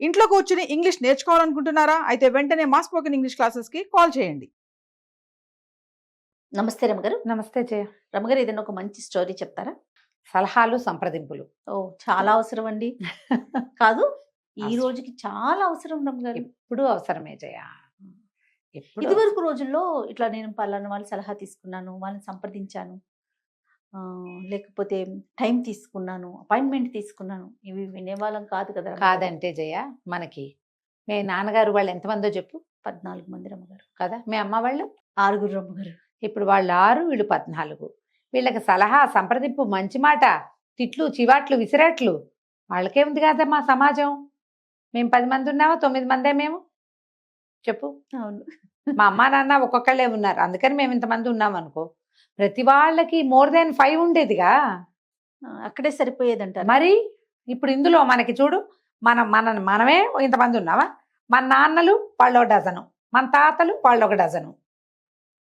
ఇంట్లో కూర్చుని ఇంగ్లీష్ నేర్చుకోవాలనుకుంటున్నారా? అయితే వెంటనే మా స్పోకెన్ ఇంగ్లీష్ క్లాసెస్‌కి కాల్ చేయండి. నమస్తే రమగారు. నమస్తే జయ. రమగారు, ఏదైనా ఒక మంచి స్టోరీ చెప్తారా? సలహాలు, సంప్రదింపులు. ఓహ్! చాలా అవసరం అండి. కాదు, ఈ అవసరం. రోజుకి చాలా అవసరం రమగారు. ఎప్పుడూ అవసరమే జయ. ఎప్పుడు ఇదివరకు రోజుల్లో ఇట్లా నేను పలానా వాళ్ళ సలహా తీసుకున్నాను, వాళ్ళని సంప్రదించాను, లేకపోతే టైం తీసుకున్నాను, అపాయింట్మెంట్ తీసుకున్నాను, ఇవి వినేవాళ్ళం కాదు కదా రమగారు. కాదంటే జయ, మనకి మీ నాన్నగారు వాళ్ళు ఎంతమందో చెప్పు 14 మంది రమగారు. కదా. మీ అమ్మ వాళ్ళు 6 రమగారు. ఇప్పుడు వాళ్ళు 6, వీళ్ళు 14. వీళ్ళకి సలహా, సంప్రదింపు, మంచి మాట, తిట్లు, చివాట్లు, విసిరాట్లు వాళ్ళకే ఉంది కదా మా సమాజం. మేము 10 మంది ఉన్నామా, 9 మందే మేము చెప్పు. అవును. మా అమ్మా నాన్న ఒక్కొక్కళ్ళే ఉన్నారు, అందుకని మేము ఇంతమంది ఉన్నాం అనుకో. ప్రతి వాళ్ళకి more than 5 ఉండేదిగా. అక్కడే సరిపోయేదంటారు. మరి ఇప్పుడు ఇందులో మనకి చూడు, మనమే ఇంతమంది ఉన్నామా, మన నాన్నలు వాళ్ళు 1 డజను, మన తాతలు వాళ్ళు 1 డజను.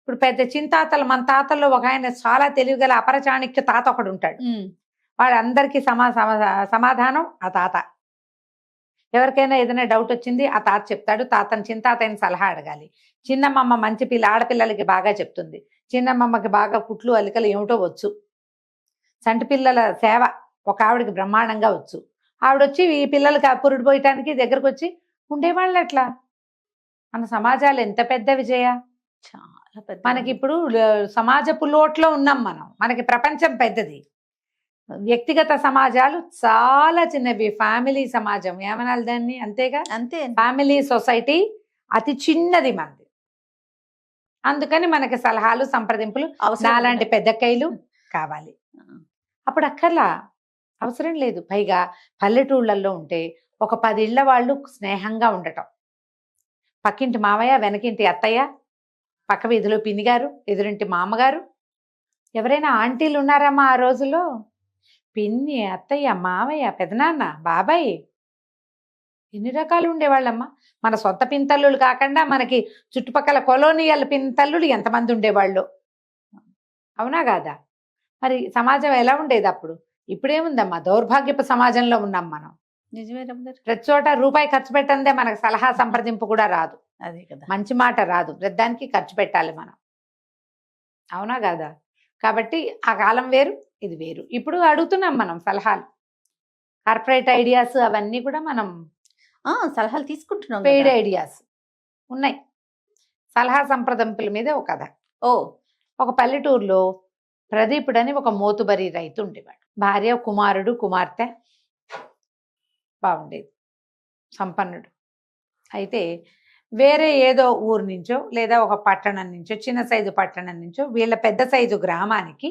ఇప్పుడు పెద్ద చింతాతలు, మన తాతల్లో ఒక ఆయన చాలా తెలివిగల అపరచాణిక్య తాత ఒకడు ఉంటాడు. వాళ్ళందరికీ సమాధానం ఆ తాత. ఎవరికైనా ఏదైనా డౌట్ వచ్చింది ఆ తాత చెప్తాడు. తాతని చింతాతని సలహా అడగాలి. చిన్నమ్మమ్మ మంచి ఆడపిల్లలకి బాగా చెప్తుంది. చిన్నమ్మమ్మకి బాగా కుట్లు అలికలు ఏమిటో వచ్చు. సంటి పిల్లల సేవ ఒక ఆవిడకి బ్రహ్మాండంగా వచ్చు. ఆవిడొచ్చి ఈ పిల్లలకి పురుడు పోయటానికి దగ్గరకు వచ్చి ఉండేవాళ్ళు ఎట్లా. మన సమాజాలు ఎంత పెద్ద విజయ. చాలా పెద్ద. మనకి ఇప్పుడు సమాజపు లోట్లో ఉన్నాం మనం. మనకి ప్రపంచం పెద్దది, వ్యక్తిగత సమాజాలు చాలా చిన్నవి. ఫ్యామిలీ సమాజం ఏమనాలి దాన్ని, అంతేగా. అంతే. ఫ్యామిలీ సొసైటీ అతి చిన్నది మనది. అందుకని మనకి సలహాలు, సంప్రదింపులు నాలాంటి పెద్దక్కయ్యలు కావాలి. అప్పుడు అక్కర్లా, అవసరం లేదు. పైగా పల్లెటూళ్ళల్లో ఉంటే ఒక 10 ఇళ్ల వాళ్ళు స్నేహంగా ఉండటం. పక్కింటి మామయ్య, వెనకింటి అత్తయ్య, పక్క వీధిలో పిన్నిగారు, ఎదురింటి మామగారు. ఎవరైనా ఆంటీలు ఉన్నారమ్మా ఆ రోజుల్లో? పిన్ని, అత్తయ్య, మామయ్య, పెదనాన్న, బాబాయ్, ఎన్ని రకాలు ఉండేవాళ్ళమ్మా. మన సొంత పింతల్లులు కాకుండా మనకి చుట్టుపక్కల కొలోనియల్ పింతల్లులు ఎంతమంది ఉండేవాళ్ళు. అవునా కాదా? మరి సమాజం ఎలా ఉండేది అప్పుడు? ఇప్పుడేముందమ్మా, దౌర్భాగ్యపు సమాజంలో ఉన్నాం మనం. నిజమే రమగారు. ప్రతి చోట రూపాయి ఖర్చు పెట్టందే మనకు సలహా, సంప్రదింపు కూడా రాదు. అదే కదా. మంచి మాట రాదు. ప్రతిదానికి ఖర్చు పెట్టాలి మనం. అవునా కాదా? కాబట్టి ఆ కాలం వేరు, ఇది వేరు. ఇప్పుడు అడుగుతున్నాం మనం సలహాలు, కార్పొరేట్ ఐడియాస్ అవన్నీ కూడా మనం సలహాలు తీసుకుంటున్నాం. పెయిడ్ ఐడియాస్ ఉన్నాయి. సలహా సంప్రదింపుల మీద ఒక కథ. ఒక పల్లెటూరులో ప్రదీపుడని ఒక మోతుబరి రైతు ఉండేవాడు. భార్య, కుమారుడు, కుమార్తె, బాగుండేది, సంపన్నుడు. అయితే వేరే ఏదో ఊరు నుంచో లేదా ఒక పట్టణం నుంచో, చిన్న సైజు పట్టణం నుంచో వీళ్ళ పెద్ద సైజు గ్రామానికి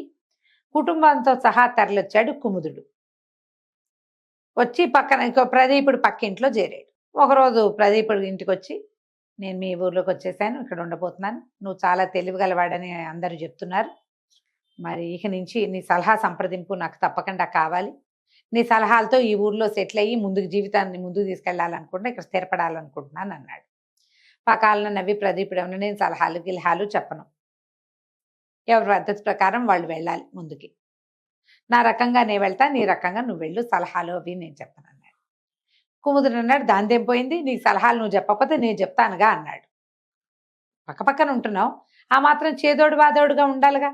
కుటుంబంతో సహా తరలొచ్చాడు కుముదుడు. వచ్చి పక్కన ప్రదీపుడు పక్కింట్లో చేరాడు. ఒకరోజు ప్రదీపుడు ఇంటికి వచ్చి, నేను మీ ఊర్లోకి వచ్చేసాను, ఇక్కడ ఉండబోతున్నాను, నువ్వు చాలా తెలివిగలవాడని అందరూ చెప్తున్నారు, మరి ఇక నుంచి నీ సలహా సంప్రదింపు నాకు తప్పకుండా కావాలి, నీ సలహాలతో ఈ ఊర్లో సెటిల్ అయ్యి జీవితాన్ని ముందుకు తీసుకెళ్లాలనుకుంటున్నా, ఇక్కడ స్థిరపడాలనుకుంటున్నాను అన్నాడు. పకాలను నవ్వి ప్రదీపుడు ఏమన్నా, నేను సలహాలు గిలహాలు చెప్పను, ఎవరి పద్ధతి ప్రకారం వాళ్ళు వెళ్ళాలి ముందుకి, నా రకంగా నేను వెళ్తా, నీ రకంగా నువ్వు వెళ్ళు, సలహాలు అవి నేను చెప్పను అన్నాడు. కుముదుడు అన్నాడు, దాందేం పోయింది, నీకు సలహాలు నువ్వు చెప్పకపోతే నేను చెప్తానుగా అన్నాడు. పక్కపక్కన ఉంటున్నావు, ఆ మాత్రం చేదోడు వాదోడుగా ఉండాలిగా,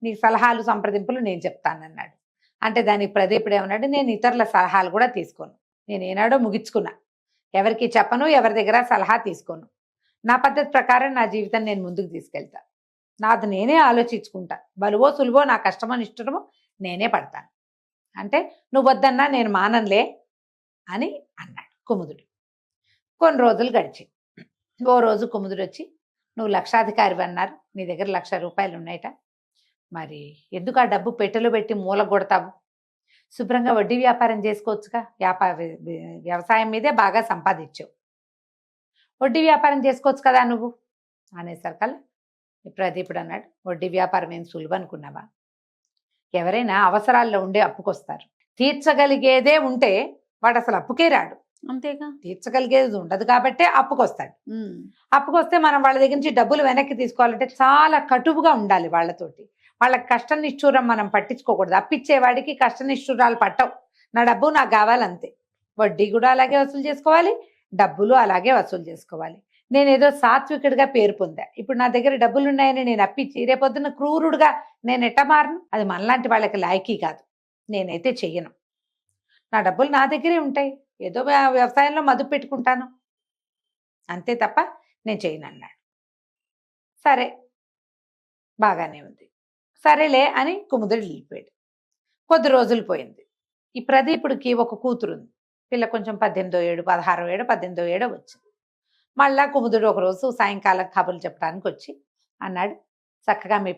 నీకు సలహాలు సంప్రదింపులు నేను చెప్తానన్నాడు. అంటే దానికి ప్రదీపుడు ఏమన్నాడు, నేను ఇతరుల సలహాలు కూడా తీసుకోను, నేను ఏనాడో ముగించుకున్నా, ఎవరికి చెప్పను, ఎవరి దగ్గర సలహా తీసుకోను, నా పద్ధతి ప్రకారం నా జీవితం నేను ముందుకు తీసుకెళ్తా, నాది నేనే ఆలోచించుకుంటా, బలువో సులువో, నా కష్టమో నిష్టమో నేనే పడతాను, అంటే నువ్వు వద్దన్నా నేను మానలే అని అన్నాడు కుముదుడు. కొన్ని రోజులు గడిచి ఓ రోజు కుముదుడు వచ్చి, నువ్వు లక్షాధికారి అన్నారు, నీ దగ్గర 1,00,000 రూపాయలు ఉన్నాయట, మరి ఎందుకు ఆ డబ్బు పెట్టెలో పెట్టి మూల కొడతావు, శుభ్రంగా వడ్డీ వ్యాపారం చేసుకోవచ్చుగా, వ్యవసాయం మీదే బాగా సంపాదించావు, వడ్డీ వ్యాపారం చేసుకోవచ్చు కదా నువ్వు అనేసరికల్లా ప్రదీపుడు అన్నాడు, వడ్డీ వ్యాపారం ఏం సులువు అనుకున్నావా, ఎవరైనా అవసరాల్లో ఉండే అప్పుకొస్తారు, తీర్చగలిగేదే ఉంటే వాడు అసలు అప్పుకే రాడు, అంతేగా. తీర్చగలిగేది ఉండదు కాబట్టే అప్పుకొస్తాడు. అప్పుకొస్తే మనం వాళ్ళ దగ్గర నుంచి డబ్బులు వెనక్కి తీసుకోవాలంటే చాలా కటువుగా ఉండాలి వాళ్ళతోటి. వాళ్ళకి కష్ట నిష్ఠూరం మనం పట్టించుకోకూడదు. అప్పిచ్చేవాడికి కష్ట నిష్ఠూరాలు పట్టవు, నా డబ్బు నాకు కావాలంతే. వడ్డీ కూడా అలాగే వసూలు చేసుకోవాలి, డబ్బులు అలాగే వసూలు చేసుకోవాలి. నేను ఏదో సాత్వికుడిగా పేరు పొందా. ఇప్పుడు నా దగ్గర డబ్బులు ఉన్నాయని నేను అప్పిచ్చి రేపొద్దున క్రూరుడుగా నేను ఎట్ట మారను? అది మనలాంటి వాళ్ళకి లాయకీ కాదు. నేనైతే చెయ్యను. నా డబ్బులు నా దగ్గరే ఉంటాయి. ఏదో వ్యవసాయంలో మదుపు పెట్టుకుంటాను అంతే తప్ప నేను చేయను అన్నాడు. సరే బాగానే ఉంది. సరేలే అని కుముదుడు వెళ్ళిపోయాడు. కొద్ది రోజులు పోయింది. ఈ ప్రదీపుడికి ఒక కూతురుంది. పిల్ల కొంచెం 18వ ఏడు 16వ ఏడు 18వ ఏడో వచ్చింది. మళ్ళా కుముదుడు ఒకరోజు సాయంకాలం కబుర్లు చెప్పడానికి వచ్చి అన్నాడు, చక్కగా మీ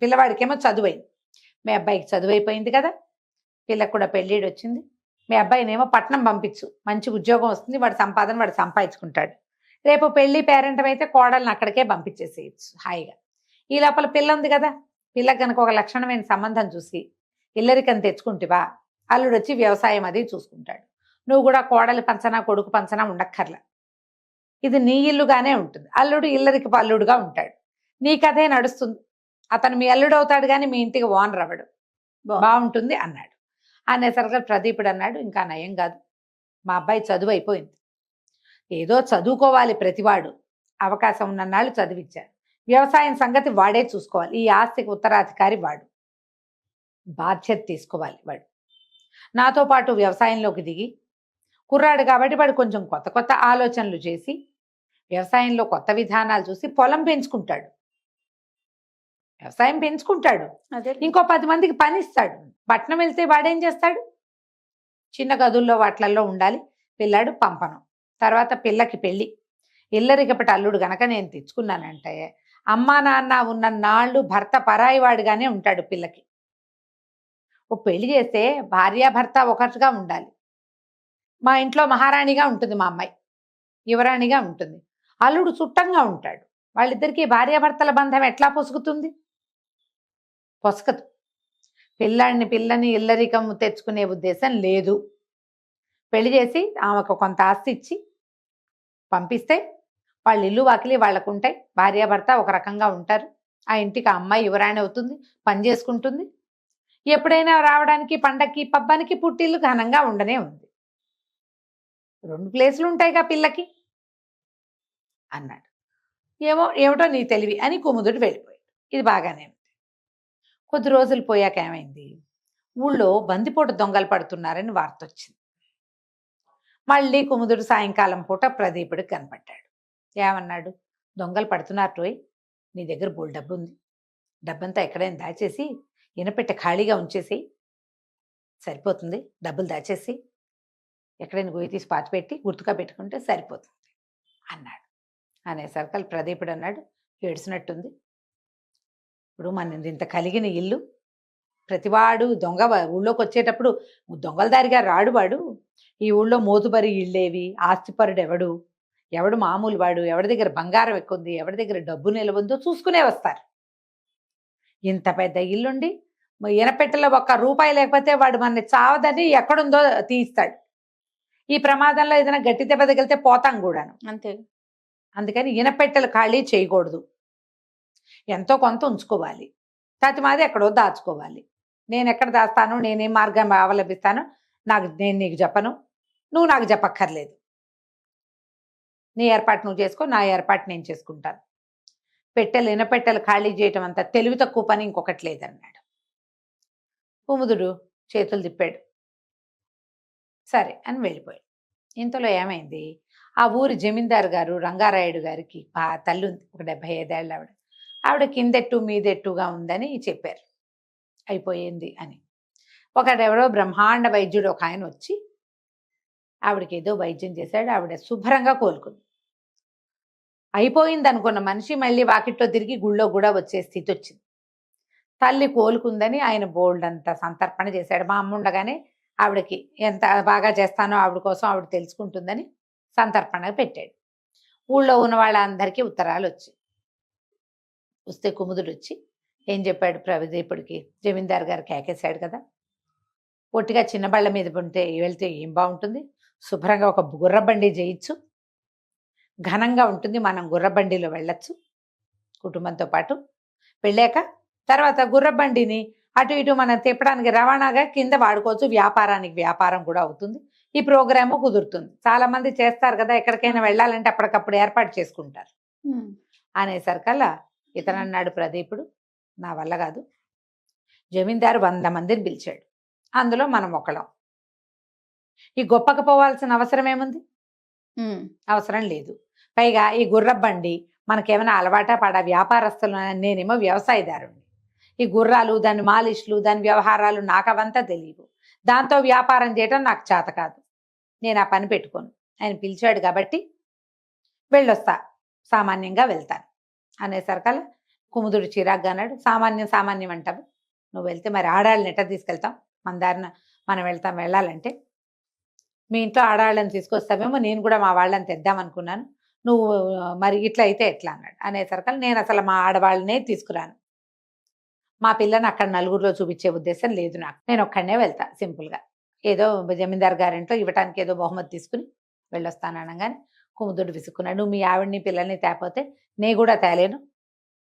పిల్లవాడికేమో చదువైంది, మీ అబ్బాయికి చదువు అయిపోయింది కదా, పిల్లకు కూడా పెళ్ళిడు వచ్చింది, మీ అబ్బాయినేమో పట్నం పంపించు, మంచి ఉద్యోగం వస్తుంది, వాడి సంపాదన వాడు సంపాదించుకుంటాడు, రేపు పెళ్లి పేరెంటం అయితే కోడల్ని అక్కడికే పంపించేసేయచ్చు హాయిగా. ఈ లోపల పిల్ల ఉంది కదా, పిల్లకి కనుక ఒక లక్షణమైన సంబంధం చూసి ఇల్లరికని తెచ్చుకుంటేవా అల్లుడు వచ్చి వ్యవసాయం అది చూసుకుంటాడు. నువ్వు కూడా కోడలి పంచనా కొడుకు పంచనా ఉండక్కర్లా, ఇది నీ ఇల్లుగానే ఉంటుంది. అల్లుడు ఇల్లరికి అల్లుడుగా ఉంటాడు. నీ కథే నడుస్తుంది. అతను మీ అల్లుడు అవుతాడు కానీ మీ ఇంటికి ఓనర్ అవ్వడు. బాగుంటుంది అన్నాడు. అనేసరికి ప్రదీపుడు అన్నాడు, ఇంకా నయం కాదు, మా అబ్బాయి చదువు అయిపోయింది, ఏదో చదువుకోవాలి ప్రతివాడు, అవకాశం ఉన్నన్నాళ్ళు చదివించాడు, వ్యవసాయం సంగతి వాడే చూసుకోవాలి, ఈ ఆస్తికి ఉత్తరాధికారి వాడు, బాధ్యత తీసుకోవాలి వాడు. నాతో పాటు వ్యవసాయంలోకి దిగి కుర్రాడు కాబట్టి వాడు కొంచెం కొత్త కొత్త ఆలోచనలు చేసి వ్యవసాయంలో కొత్త విధానాలు చూసి పొలం పెంచుకుంటాడు, వ్యవసాయం పెంచుకుంటాడు, ఇంకో 10 మందికి పని ఇస్తాడు. పట్నం వెళ్తే వాడేం చేస్తాడు, చిన్న గదుల్లో వాటిల్లో ఉండాలి, పిల్లాడు పంపను. తర్వాత పిల్లకి పెళ్ళి, ఇల్లరికపటి అల్లుడు గనక నేను తెచ్చుకున్నానంటే అమ్మా నాన్న ఉన్న నాళ్ళు భర్త పరాయివాడిగానే ఉంటాడు పిల్లకి. ఓ పెళ్లి చేస్తే భార్యాభర్త ఒకటిగా ఉండాలి. మా ఇంట్లో మహారాణిగా ఉంటుంది మా అమ్మాయి, యువరాణిగా ఉంటుంది, అల్లుడు చుట్టంగా ఉంటాడు. వాళ్ళిద్దరికీ భార్యాభర్తల బంధం ఎట్లా పొసుగుతుంది? పొసగదు. పిల్లని ఇల్లరికం తెచ్చుకునే ఉద్దేశం లేదు. పెళ్లి చేసి ఆమెకు కొంత ఆస్తి ఇచ్చి పంపిస్తే వాళ్ళ ఇల్లు వాకిలి వాళ్ళకు ఉంటాయి, భార్యాభర్త ఒక రకంగా ఉంటారు, ఆ ఇంటికి ఆ అమ్మాయి యువరాణి అవుతుంది, పని చేసుకుంటుంది, ఎప్పుడైనా రావడానికి పండక్కి పబ్బానికి పుట్టిల్లు ఘనంగా ఉండనే ఉంది, 2 ప్లేసులు ఉంటాయిగా పిల్లకి అన్నాడు. ఏమిటో నీ తెలివి అని కుముదుడు వెళ్ళిపోయాడు. ఇది బాగానే ఉంది. కొద్ది రోజులు పోయాక ఏమైంది, ఊళ్ళో బందిపోటు దొంగలు పడుతున్నారని వార్త వచ్చింది. మళ్ళీ కుముదుడు సాయంకాలం పూట ప్రదీపుడికి కనపడ్డాడు. ఏమన్నాడు, దొంగలు పడుతున్నారు రోయ్, నీ దగ్గర బోల్ డబ్బు ఉంది, డబ్బంతా ఎక్కడైనా దాచేసి ఇనపెట్టె ఖాళీగా ఉంచేసి సరిపోతుంది, డబ్బులు దాచేసి ఎక్కడైనా గొయ్యి తీసి పాతి పెట్టి గుర్తుగా పెట్టుకుంటే సరిపోతుంది అన్నాడు. అనేసరికి ప్రదీపుడు అన్నాడు, ఏడ్చినట్టుంది, ఇప్పుడు మన ఇంత కలిగిన ఇల్లు, ప్రతివాడు దొంగ ఊళ్ళోకి వచ్చేటప్పుడు దొంగల దారిగా రాడు వాడు, ఈ ఊళ్ళో మోతుబరి ఇళ్ళేవి, ఆస్తిపరుడు ఎవడు మామూలు వాడు, ఎవరి దగ్గర బంగారం ఎక్కుంది, ఎవరి దగ్గర డబ్బు నిలవుందో చూసుకునే వస్తారు. ఇంత పెద్ద ఇల్లుండి ఇనపెట్టెలో ₹1 లేకపోతే వాడు మన చావదని ఎక్కడుందో తీస్తాడు. ఈ ప్రమాదంలో ఏదైనా గట్టి దెబ్బ తగిలితే పోతాం కూడాను అంతే. అందుకని ఇనపెట్టెలు ఖాళీ చేయకూడదు, ఎంతో కొంత ఉంచుకోవాలి, తతిమాది ఎక్కడో దాచుకోవాలి. నేను ఎక్కడ దాస్తాను, నేనేం మార్గం అవలంబిస్తాను నేను నీకు చెప్పను, నువ్వు నాకు చెప్పక్కర్లేదు, నీ ఏర్పాటు నువ్వు చేసుకో, నా ఏర్పాటు నేను చేసుకుంటాను. ఇనపెట్టెలు ఖాళీ చేయటం అంత తెలివి తక్కువ పని ఇంకొకటి లేదన్నాడు. కుముదుడు చేతులు తిప్పాడు, సరే అని వెళ్ళిపోయాడు. ఇంతలో ఏమైంది, ఆ ఊరి జమీందారు గారు రంగారాయుడు గారికి తల్లి ఉంది, ఒక 75 ఏళ్ళ ఆవిడ కిందెట్టు మీదెట్టుగా ఉందని చెప్పారు, అయిపోయింది అని. ఒకడెవడో బ్రహ్మాండ వైద్యుడు ఒక ఆయన వచ్చి ఆవిడకి ఏదో వైద్యం చేశాడు, ఆవిడ శుభ్రంగా కోలుకుంది. అయిపోయింది అనుకున్న మనిషి మళ్ళీ వాకిట్లో తిరిగి గుళ్ళో కూడా వచ్చే స్థితి వచ్చింది. తల్లి కోలుకుందని ఆయన బోల్డ్ అంత సంతర్పణ చేశాడు. మా అమ్మ ఉండగానే ఆవిడకి ఎంత బాగా చేస్తానో ఆవిడ కోసం ఆవిడ తెలుసుకుంటుందని సంతర్పణ పెట్టాడు. ఊళ్ళో ఉన్న వాళ్ళందరికీ ఉత్తరాలు వచ్చాయి. వస్తే కుముదుడు వచ్చి ఏం చెప్పాడు, ప్రదీపుడికి జమీందారు గారు కేకేశాడు కదా, ఒట్టిగా చిన్న బళ్ళ మీద వెళ్తే ఏం బాగుంటుంది, శుభ్రంగా ఒక గుర్రబండి చేయొచ్చు, ఘనంగా ఉంటుంది, మనం గుర్రబండిలో వెళ్ళొచ్చు కుటుంబంతో పాటు, వెళ్ళాక తర్వాత గుర్రబండిని అటు ఇటు మనం తిప్పడానికి రవాణాగా కింద వాడుకోవచ్చు, వ్యాపారానికి వ్యాపారం కూడా అవుతుంది, ఈ ప్రోగ్రాము కుదురుతుంది. చాలా మంది చేస్తారు కదా, ఎక్కడికైనా వెళ్ళాలంటే అప్పటికప్పుడు ఏర్పాటు చేసుకుంటారు. అనేసరికల్లా ఇతను అన్నాడు ప్రదీపుడు, నా వల్ల కాదు, జమీందారు 100 మందిని పిలిచాడు, అందులో మనం ఒకళ్ళం. ఈ గొప్పకు పోవాల్సిన అవసరం ఏముంది? అవసరం లేదు. పైగా ఈ గుర్రబండి మనకేమైనా అలవాటా పడా? వ్యాపారస్తులు, నేనేమో వ్యవసాయదారుణ్ణి. ఈ గుర్రాలు, దాని మాలిష్లు, దాని వ్యవహారాలు నాకు అవంతా తెలియవు. దాంతో వ్యాపారం చేయడం నాకు చేత కాదు. నేను ఆ పని పెట్టుకోను. ఆయన పిలిచాడు కాబట్టి వెళ్ళొస్తా, సామాన్యంగా వెళ్తాను అనేసరికల్లా కుముదుడు చిరాగ్గా అన్నాడు, సామాన్యం అంటావు, నువ్వు వెళ్తే మరి ఆడాళ్ళని ఎట్లా తీసుకెళ్తాం? మన దారిన మనం వెళ్ళాలంటే మీ ఇంట్లో ఆడవాళ్ళని తీసుకొస్తావేమో, నేను కూడా మా వాళ్ళని తెద్దామనుకున్నాను, నువ్వు మరి ఇట్లా అయితే ఎట్లా అన్నాడు. అనేసరికి నేను అసలు మా ఆడవాళ్ళనే తీసుకురాను, మా పిల్లని అక్కడ నలుగురిలో చూపించే ఉద్దేశం లేదు నాకు, నేను ఒక్కడనే వెళ్తా సింపుల్గా, ఏదో జమీందార్ గారింట్లో ఇవ్వటానికి ఏదో బహుమతి తీసుకుని వెళ్ళొస్తాను అనగానే కుముదుడు విసుక్కున్నాడు, నువ్వు మీ ఆవిడని పిల్లల్ని తేపోతే నేను కూడా తేలేను,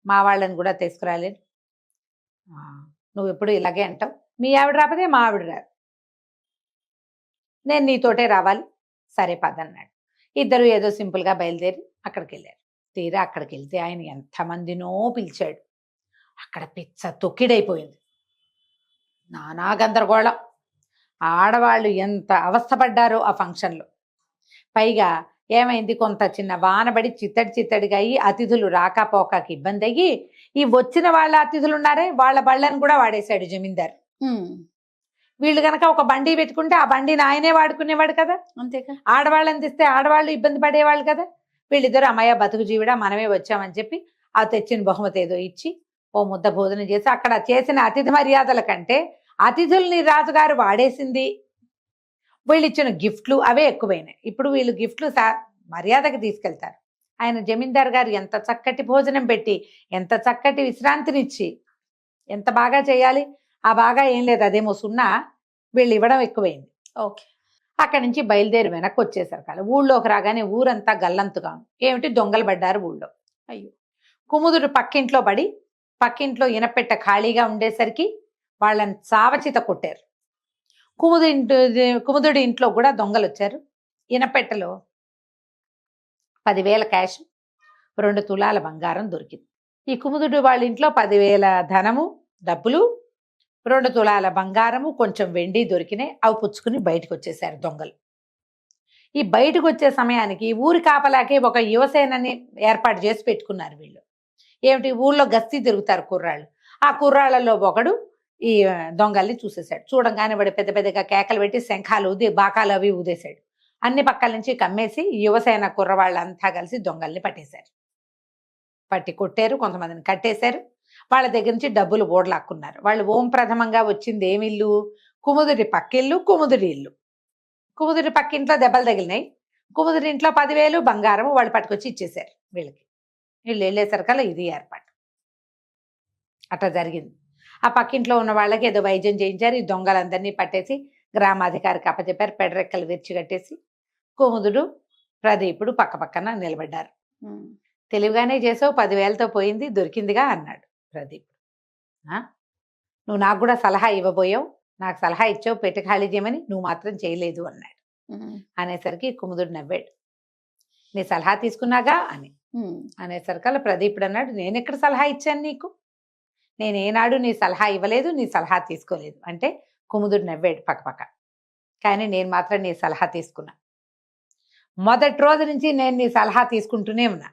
మా వాళ్ళని కూడా తీసుకురాలేను, నువ్వు ఎప్పుడు ఇలాగే అంటావు, మీ ఆవిడ రాకపోతే మా ఆవిడ రాదు, నేను నీతోటే రావాలి, సరే పదన్నాడు. ఇద్దరు ఏదో సింపుల్గా బయలుదేరి అక్కడికి వెళ్ళారు. తీరా అక్కడికి వెళ్తే ఆయన ఎంతమందినో పిలిచాడు. అక్కడ పిచ్చ తొక్కిడైపోయింది, నానా గందరగోళం. ఆడవాళ్ళు ఎంత అవస్థపడ్డారో ఆ ఫంక్షన్లో. పైగా ఏమైంది, కొంత చిన్న వానబడి చిత్తడిగా అయ్యి అతిథులు రాకపోకకి ఇబ్బంది అయ్యి ఈ వచ్చిన వాళ్ళ అతిథులు ఉన్నారే వాళ్ళ బళ్ళని కూడా వాడేశాడు జమీందారు. వీళ్ళు గనక ఒక బండి పెట్టుకుంటే ఆ బండిని ఆయనే వాడుకునేవాడు కదా, అంతేగా. ఆడవాళ్ళని తెస్తే ఆడవాళ్ళు ఇబ్బంది పడేవాళ్ళు కదా. వీళ్ళిద్దరు అమ్మయ్య బతుకు జీవిడా మనమే వచ్చామని చెప్పి ఆ తెచ్చిన బహుమతి ఏదో ఇచ్చి ఓ ముద్ద భోజనం చేసి అక్కడ చేసిన అతిథి మర్యాదల కంటే అతిథుల్ని రాజుగారు వాడేసింది, వీళ్ళు ఇచ్చిన గిఫ్ట్లు అవే ఎక్కువైనాయి. ఇప్పుడు వీళ్ళు గిఫ్ట్లు మర్యాదకి తీసుకెళ్తారు. ఆయన జమీందార్ గారు ఎంత చక్కటి భోజనం పెట్టి ఎంత చక్కటి విశ్రాంతినిచ్చి ఎంత బాగా చేయాలి, ఆ బాగా ఏం లేదు, అదేమో సున్నా, వీళ్ళు ఇవ్వడం ఎక్కువైంది. ఓకే. అక్కడి నుంచి బయలుదేరి వెనక్కి వచ్చేసారు కదా. ఊళ్ళోకి రాగానే ఊరంతా గల్లంతుగా ఏమిటి, దొంగలు పడ్డారు ఊళ్ళో. అయ్యో, కుముదుడు పక్కింట్లో ఇనపెట్ట ఖాళీగా ఉండేసరికి వాళ్ళని చావచిత కొట్టారు. కుముదుడి ఇంట్లో కూడా దొంగలు వచ్చారు. ఇనపెట్టలో 10,000 క్యాష్, 2 తులాల బంగారం దొరికింది. ఈ కుముదుడు వాళ్ళ ఇంట్లో 10,000 ధనము డబ్బులు, 2 తులాల బంగారము, కొంచెం వెండి దొరికినాయి. అవి పుచ్చుకుని బయటకు వచ్చేసారు దొంగలు. ఈ బయటకు వచ్చే సమయానికి ఊరి కాపలాకే ఒక యువసేనని ఏర్పాటు చేసి పెట్టుకున్నారు వీళ్ళు. ఏమిటి, ఊళ్ళో గస్తీ తిరుగుతారు కుర్రాళ్ళు. ఆ కుర్రాళ్ళలో ఒకడు ఈ దొంగల్ని చూసేశాడు. చూడంగానే వాడు పెద్దగా కేకలు పెట్టి శంఖాలు ఊది బాకాలు అవి ఊదేశాడు. అన్ని పక్కల నుంచి కమ్మేసి యువసేన కుర్రవాళ్ళంతా కలిసి దొంగల్ని పట్టేశారు. పట్టి కొట్టారు, కొంతమందిని కట్టేశారు. వాళ్ళ దగ్గర నుంచి డబ్బులు ఓడలాక్కున్నారు. వాళ్ళు ఓం ప్రథమంగా వచ్చింది ఏమిల్లు, కుముదుడి పక్కిల్లు, కుముదుడి ఇల్లు. కుముదుడి పక్కింట్లో దెబ్బలు తగిలినాయి. కుముదుడి ఇంట్లో 10,000 బంగారము వాళ్ళు పట్టుకొచ్చి ఇచ్చేశారు వీళ్ళకి. వీళ్ళు వెళ్ళేసరికల్లా ఇది ఏర్పాటు అట్లా జరిగింది. ఆ పక్కింట్లో ఉన్న వాళ్ళకి ఏదో వైద్యం చేయించారు. ఈ దొంగలందరినీ పట్టేసి గ్రామాధికారికి అప్పచెప్పారు. పెడరెక్కలు విరిచిగట్టేసి కుముదుడు ప్రదీపుడు పక్కన నిలబడ్డారు. తెలివిగానే చేసావు, 10,000తో పోయింది, దొరికిందిగా అన్నాడు ప్రదీప్. నువ్వు నాకు కూడా సలహా ఇవ్వబోయావు, నాకు సలహా ఇచ్చావు పెట్టి ఖాళీ చేయమని, నువ్వు మాత్రం చేయలేదు అన్నాడు. అనేసరికి కుముదుడు నవ్వాడు. నీ సలహా తీసుకున్నాగా అని అనేసరికల్లా ప్రదీపుడు అన్నాడు, నేను ఎక్కడ సలహా ఇచ్చాను నీకు, నేనేనాడు నీ సలహా ఇవ్వలేదు, నీ సలహా తీసుకోలేదు అంటే కుముదుడు నవ్వాడు పక్క. కానీ నేను మాత్రం నీ సలహా తీసుకున్నా. మొదటి రోజు నుంచి నేను నీ సలహా తీసుకుంటూనే ఉన్నా,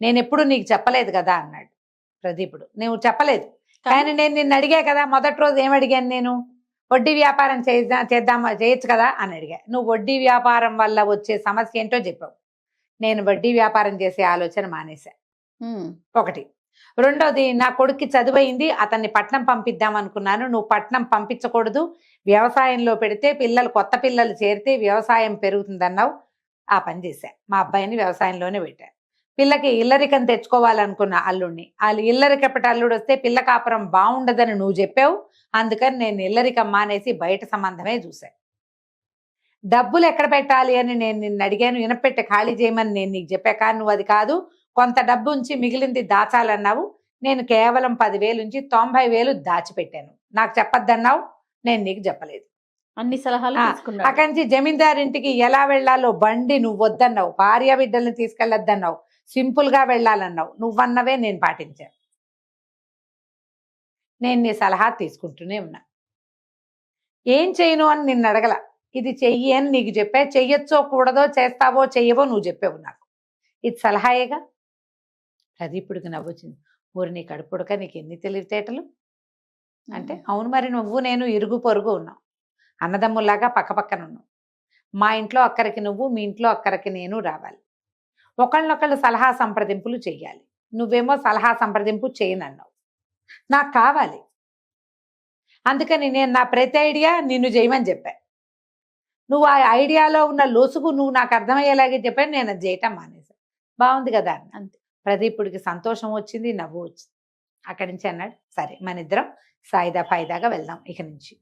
నేను ఎప్పుడు నీకు చెప్పలేదు కదా అన్నాడు ప్రదీపుడు. నువ్వు చెప్పలేదు, కానీ నేను నిన్ను అడిగా కదా. మొదటి రోజు ఏమడిగాను నేను, వడ్డీ వ్యాపారం చేయొచ్చు కదా అని అడిగా. నువ్వు వడ్డీ వ్యాపారం వల్ల వచ్చే సమస్య ఏంటో చెప్పావు. నేను వడ్డీ వ్యాపారం చేసే ఆలోచన మానేశా. ఒకటి. రెండోది, నా కొడుక్కి చదువైంది, అతన్ని పట్నం పంపిద్దాం అనుకున్నాను. నువ్వు పట్నం పంపించకూడదు, వ్యవసాయంలో పెడితే కొత్త పిల్లలు చేరితే వ్యవసాయం పెరుగుతుందన్నావు. ఆ పని చేశా. మా అబ్బాయిని వ్యవసాయంలోనే పెట్టా. పిల్లకి ఇల్లరికం తెచ్చుకోవాలనుకున్న అల్లుడిని, వాళ్ళు ఇల్లరికపటి అల్లుడు వస్తే పిల్ల కాపురం బాగుండదని నువ్వు చెప్పావు. అందుకని నేను ఇల్లరికం మానేసి బయట సంబంధమే చూశా. డబ్బులు ఎక్కడ పెట్టాలి అని నేను నిన్ను అడిగాను. ఇనపెట్టి ఖాళీ చేయమని నేను నీకు చెప్పా, కానీ నువ్వు అది కాదు, కొంత డబ్బు ఉంచి మిగిలింది దాచాలన్నావు. నేను కేవలం 10,000 నుంచి 90,000 దాచిపెట్టాను. నాకు చెప్పొద్దన్నావు, నేను నీకు చెప్పలేదు. అన్ని సలహాలు ఆ, తీసుకున్నాడు. అక్కడి నుంచి జమీందారింటికి ఎలా వెళ్ళాలో బండి నువ్వు వద్దన్నావు, భార్య బిడ్డల్ని తీసుకెళ్ళొద్దన్నావు, సింపుల్ గా వెళ్ళాలన్నావు, నువ్వన్నవే నేను పాటించాను. నేను నీ సలహా తీసుకుంటూనే ఉన్నా. ఏం చేయను అని నిన్ను అడగల, ఇది చెయ్యి అని నీకు చెప్పా. చెయ్యొచ్చో కూడదో, చేస్తావో చెయ్యవో నువ్వు చెప్పావు నాకు. ఇది సలహాయేగా. ప్రదీపుడికి నవ్వొచ్చింది. ఊరి నీ కడుపుడక నీకు ఎన్ని తెలివితేటలు అంటే, అవును మరి నువ్వు నేను ఇరుగు పొరుగు ఉన్నాం, అన్నదమ్ముల్లాగా పక్కపక్కన ఉన్నాం. మా ఇంట్లో అక్కడికి నువ్వు, మీ ఇంట్లో అక్కడికి నేను రావాలి. ఒకళ్ళనొకళ్ళు సలహా సంప్రదింపులు చెయ్యాలి. నువ్వేమో సలహా సంప్రదింపు చేయనన్నావు. నాకు కావాలి, అందుకని నేను నా ప్రతి ఐడియా నిన్ను చేయమని చెప్పా. నువ్వు ఆ ఐడియాలో ఉన్న లొసుగు నువ్వు నాకు అర్థమయ్యేలాగే చెప్పాను, నేను అది చేయటం మానేశాను. బాగుంది కదా అంతే. ప్రదీపుడికి సంతోషం వచ్చింది, నవ్వు వచ్చింది. అక్కడి నుంచి అన్నాడు, సరే మన ఇద్దరం సాయిదా ఫాయిదాగా వెళ్దాం, ఇక నుంచి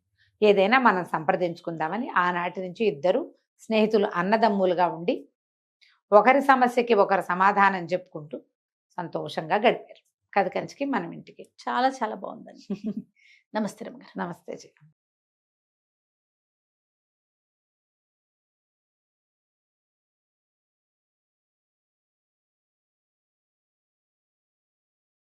ఏదైనా మనం సంప్రదించుకుందామని. ఆనాటి నుంచి ఇద్దరు స్నేహితులు అన్నదమ్ములుగా ఉండి ఒకరి సమస్యకి ఒకరు సమాధానం చెప్పుకుంటూ సంతోషంగా గడిపారు. కథ కంచికి మనం ఇంటికి. చాలా చాలా బాగుందండి. నమస్తే రమ్య గారు. నమస్తే జీ.